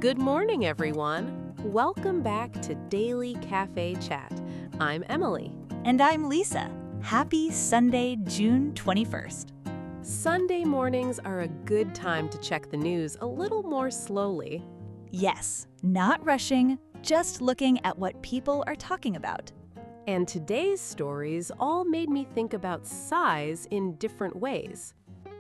Good morning, everyone. Welcome back to Daily Cafe Chat. I'm Emily. And I'm Lisa. Happy Sunday, June 21st. Sunday mornings are a good time to check the news a little more slowly. Yes, not rushing, just looking at what people are talking about. And today's stories all made me think about size in different ways.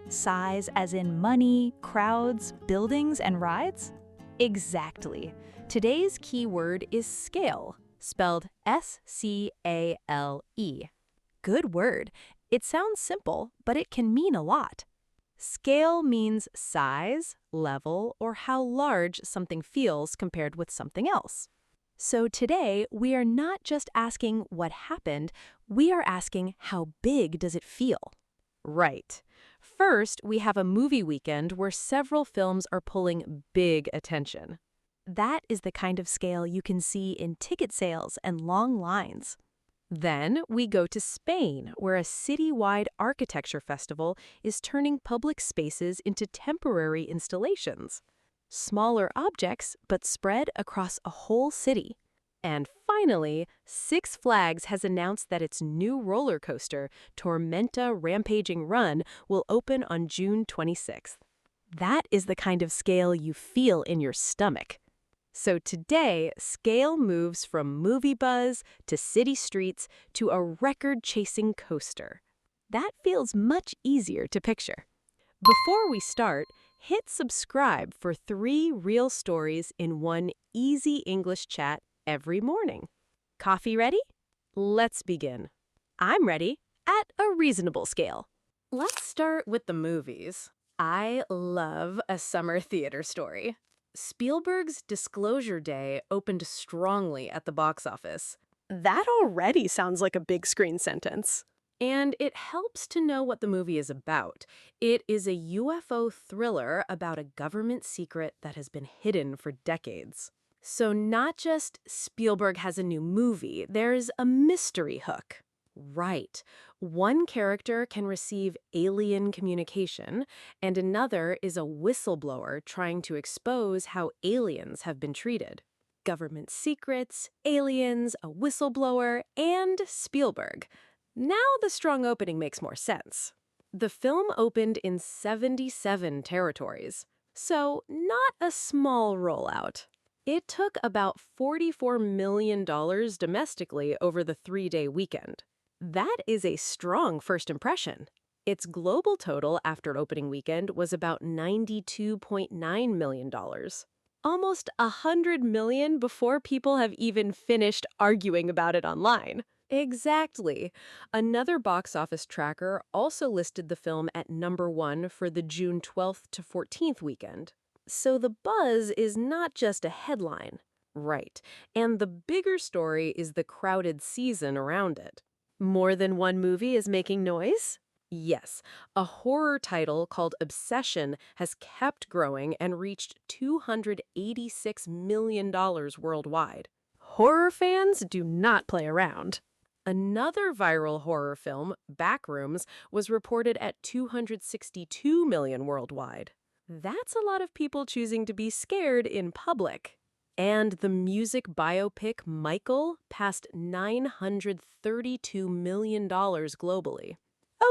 Size as in money, crowds, buildings, and rides? Exactly. Today's key word is scale, spelled S-C-A-L-E. Good word. It sounds simple, but it can mean a lot. Scale means size, level, or how large something feels compared with something else. So today, we are not just asking what happened, we are asking how big does it feel? Right. First, we have a movie weekend where several films are pulling big attention. That is the kind of scale you can see in ticket sales and long lines. Then we go to Spain, where a citywide architecture festival is turning public spaces into temporary installations. Smaller objects, but spread across a whole city. And finally, Six Flags has announced that its new roller coaster, Tormenta Rampaging Run, will open on June 26th. That is the kind of scale you feel in your stomach. So today, scale moves from movie buzz to city streets to a record-chasing coaster. That feels much easier to picture. Before we start, hit subscribe for 3 real stories in one easy English chat every morning. Coffee ready? Let's begin. I'm ready at a reasonable scale. Let's start with the movies. I love A Summer Theater Story. Spielberg's Disclosure Day opened strongly at the box office. That already sounds like a big screen sentence. And it helps to know what the movie is about. It is a UFO thriller about a government secret that has been hidden for decades. So not just Spielberg has a new movie, there's a mystery hook. Right. One character can receive alien communication, and another is a whistleblower trying to expose how aliens have been treated. Government secrets, aliens, a whistleblower, and Spielberg. Now the strong opening makes more sense. The film opened in 77 territories, so not a small rollout. It took about $44 million domestically over the 3-day weekend. That is a strong first impression. Its global total after opening weekend was about $92.9 million. Almost $100 million before people have even finished arguing about it online. Exactly. Another box office tracker also listed the film at number 1 for the June 12th to 14th weekend. So the buzz is not just a headline. Right. And the bigger story is the crowded season around it. More than one movie is making noise? Yes. A horror title called Obsession has kept growing and reached $286 million worldwide. Horror fans do not play around. Another viral horror film, Backrooms, was reported at $262 million worldwide. That's a lot of people choosing to be scared in public. And the music biopic Michael passed $932 million globally.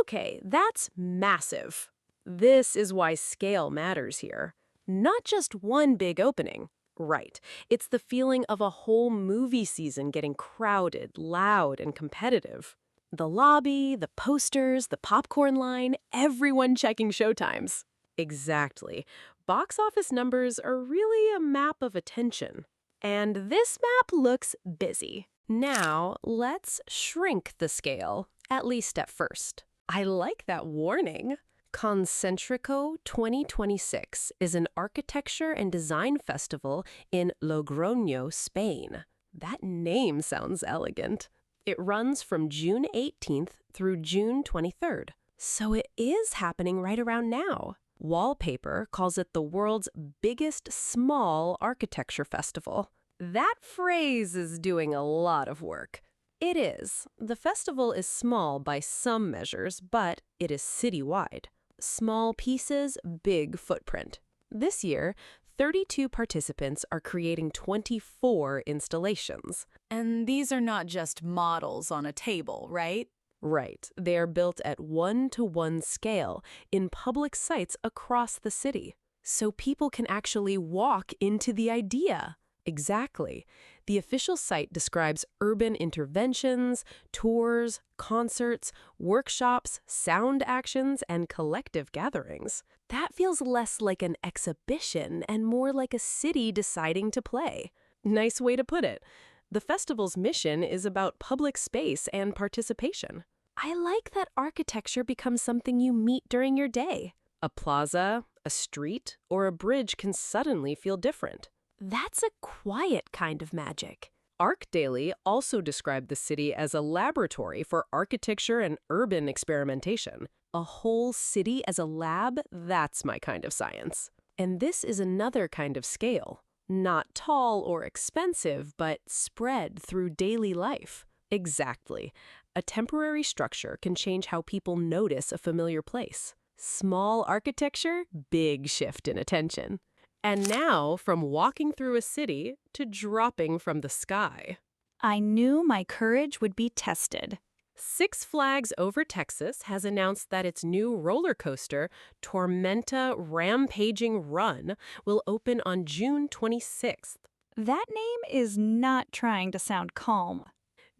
Okay, that's massive. This is why scale matters here. Not just one big opening. Right. It's the feeling of a whole movie season getting crowded, loud, and competitive. The lobby, the posters, the popcorn line, everyone checking showtimes. Exactly. Box office numbers are really a map of attention. And this map looks busy. Now, let's shrink the scale, at least at first. I like that warning. Concéntrico 2026 is an architecture and design festival in Logroño, Spain. That name sounds elegant. It runs from June 18th through June 23rd. So it is happening right around now. Wallpaper calls it the world's biggest small architecture festival. That phrase is doing a lot of work. It is. The festival is small by some measures, but it is citywide. Small pieces, big footprint. This year, 32 participants are creating 24 installations. And these are not just models on a table, right? Right. They are built at 1-to-1 scale in public sites across the city. So people can actually walk into the idea. Exactly. The official site describes urban interventions, tours, concerts, workshops, sound actions, and collective gatherings. That feels less like an exhibition and more like a city deciding to play. Nice way to put it. The festival's mission is about public space and participation. I like that architecture becomes something you meet during your day. A plaza, a street, or a bridge can suddenly feel different. That's a quiet kind of magic. ArcDaily also described the city as a laboratory for architecture and urban experimentation. A whole city as a lab, that's my kind of science. And this is another kind of scale. Not tall or expensive, but spread through daily life. Exactly. A temporary structure can change how people notice a familiar place. Small architecture, big shift in attention. And now, from walking through a city to dropping from the sky. I knew my courage would be tested. Six Flags Over Texas has announced that its new roller coaster, Tormenta Rampaging Run, will open on June 26th. That name is not trying to sound calm.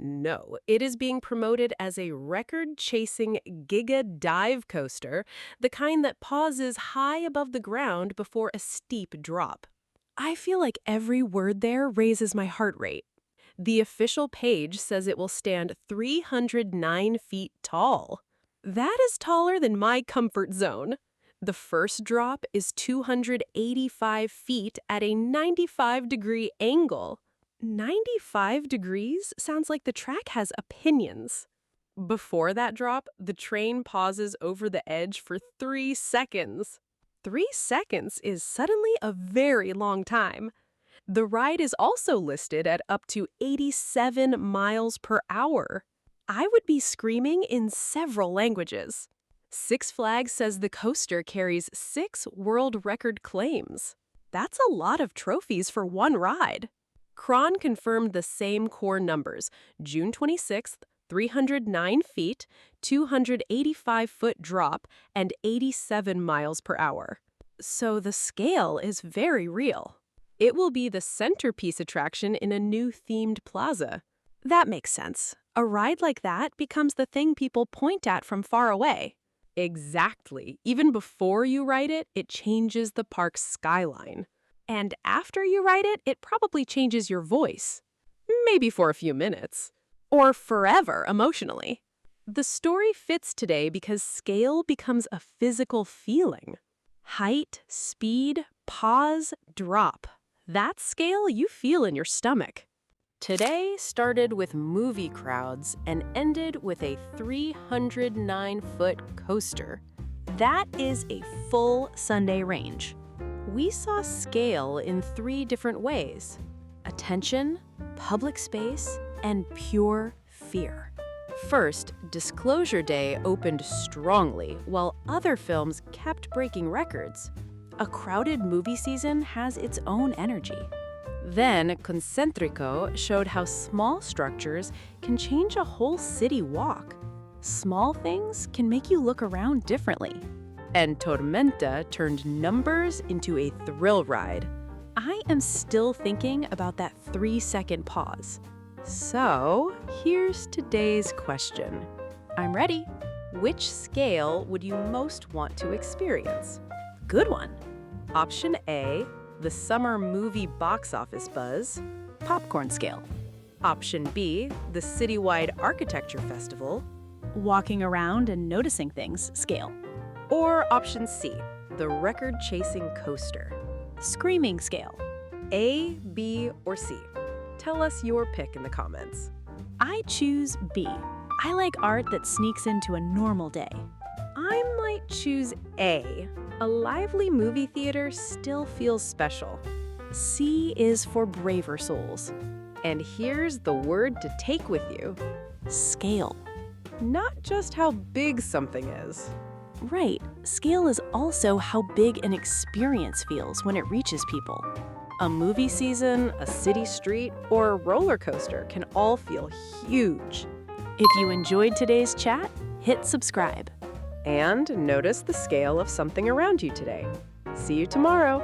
No, it is being promoted as a record-chasing giga dive coaster, the kind that pauses high above the ground before a steep drop. I feel like every word there raises my heart rate. The official page says it will stand 309 feet tall. That is taller than my comfort zone. The first drop is 285 feet at a 95-degree angle. 95 degrees sounds like the track has opinions. Before that drop, the train pauses over the edge for 3 seconds. 3 seconds is suddenly a very long time. The ride is also listed at up to 87 miles per hour. I would be screaming in several languages. Six Flags says the coaster carries 6 world record claims. That's a lot of trophies for one ride. Kron confirmed the same core numbers, June 26th, 309 feet, 285-foot drop, and 87 miles per hour. So the scale is very real. It will be the centerpiece attraction in a new themed plaza. That makes sense. A ride like that becomes the thing people point at from far away. Exactly. Even before you ride it, it changes the park's skyline. And after you ride it, it probably changes your voice. Maybe for a few minutes. Or forever, emotionally. The story fits today because scale becomes a physical feeling. Height, speed, pause, drop. That scale you feel in your stomach. Today started with movie crowds and ended with a 309-foot coaster. That is a full Sunday range. We saw scale in 3 different ways: attention, public space, and pure fear. First, Disclosure Day opened strongly, while other films kept breaking records. A crowded movie season has its own energy. Then, Concéntrico showed how small structures can change a whole city walk. Small things can make you look around differently. And Tormenta turned numbers into a thrill ride. I am still thinking about that 3-second pause. So, here's today's question. I'm ready. Which scale would you most want to experience? Good one. Option A, the summer movie box office buzz, popcorn scale. Option B, the citywide architecture festival, walking around and noticing things scale. Or option C, the record-chasing coaster, screaming scale. A, B, or C? Tell us your pick in the comments. I choose B. I like art that sneaks into a normal day. I might choose A. A lively movie theater still feels special. C is for braver souls. And here's the word to take with you. Scale. Not just how big something is, Right. Scale is also how big an experience feels when it reaches people. A movie season, a city street, or a roller coaster can all feel huge. If you enjoyed today's chat, hit subscribe. And notice the scale of something around you today. See you tomorrow.